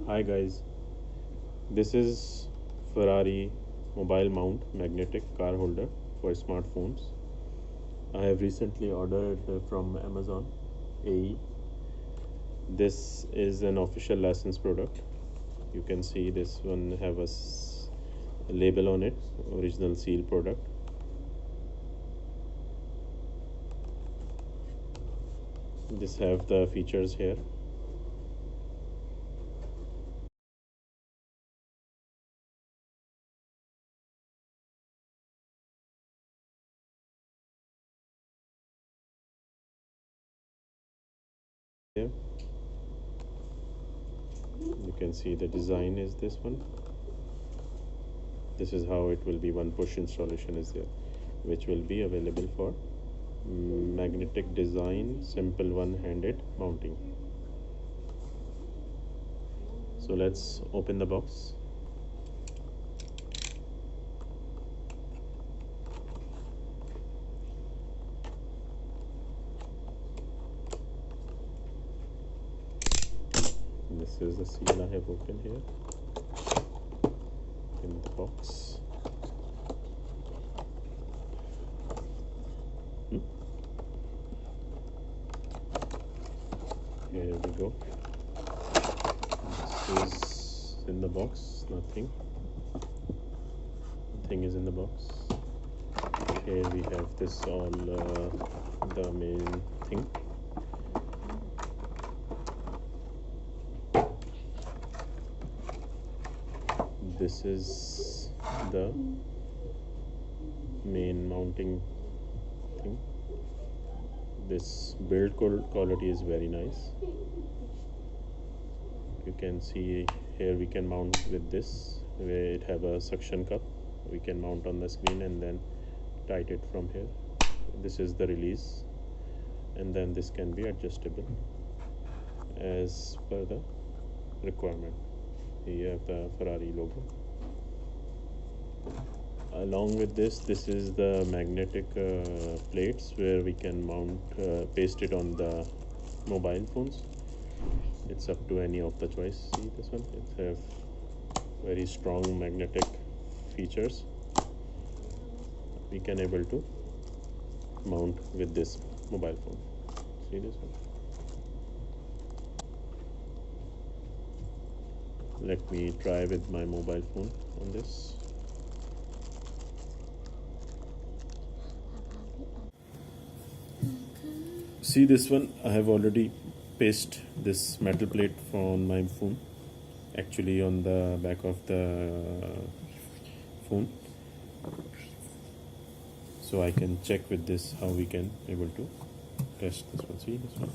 Hi guys, this is Ferrari mobile mount magnetic car holder for smartphones. I have recently ordered from Amazon AE. This is an official licensed product. You can see this one have a label on it, original seal product. This have the features here. Here you can see the design is this one. This is how it will be. One push installation is there, which will be available for magnetic design, simple one-handed mounting. So let's open the box. This is the seal I have opened here in the box. Here we go. This is in the box. Nothing is in the box. Here we have this all the main thing. This is the main mounting thing. This build quality is very nice. You can see here we can mount with this, where it have a suction cup. We can mount on the screen and then tight it from here. This is the release, and then this can be adjustable as per the requirement. Here you have the Ferrari logo. Along with this is the magnetic plates where we can mount, paste it on the mobile phones. It's up to any of the choice. See this one? It have very strong magnetic features. We can able to mount with this mobile phone. See this one? Let me try with my mobile phone on this. See this one, I have already pasted this metal plate on my phone, actually on the back of the phone, so I can check with this how we can able to test this one. See this one,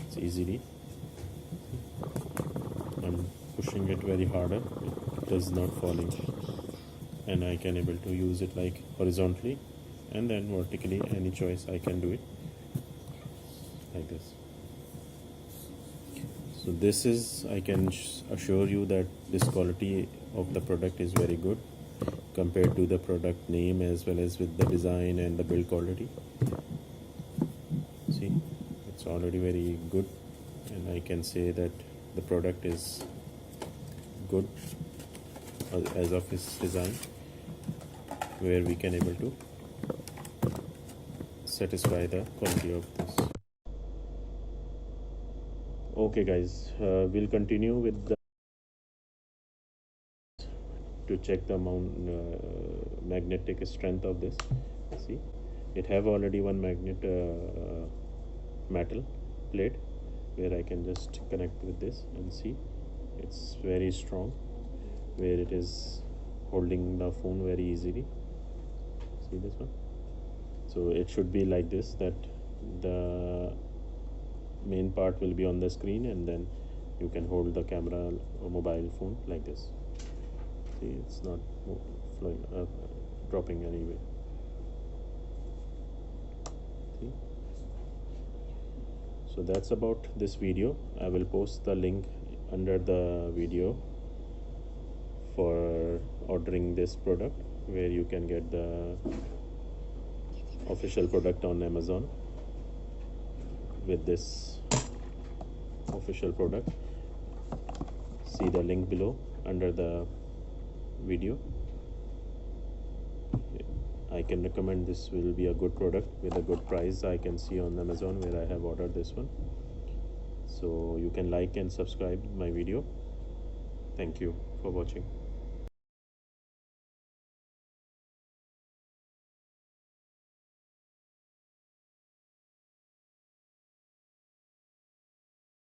it's easily, I'm pushing it very harder, it does not falling, and I can able to use it like horizontally and then vertically, any choice I can do it like this. So this is, I can assure you that this quality of the product is very good compared to the product name, as well as with the design and the build quality. See, it's already very good, and I can say that the product is good as of its design, where we can able to satisfy the quality of this. Okay guys, we'll continue with the to check the magnetic strength of this. See, it have already one magnet metal plate where I can just connect with this and see it's very strong, where it is holding the phone very easily. See this one? So it should be like this, that the main part will be on the screen, and then you can hold the camera or mobile phone like this. See, it's not flowing, dropping anyway. See? So that's about this video. I will post the link under the video for ordering this product, where you can get the official product on Amazon with this official product. see the link below under the video. I can recommend this will be a good product with a good price. I can see on Amazon where I have ordered this one. So you can like and subscribe my video. Thank you for watching.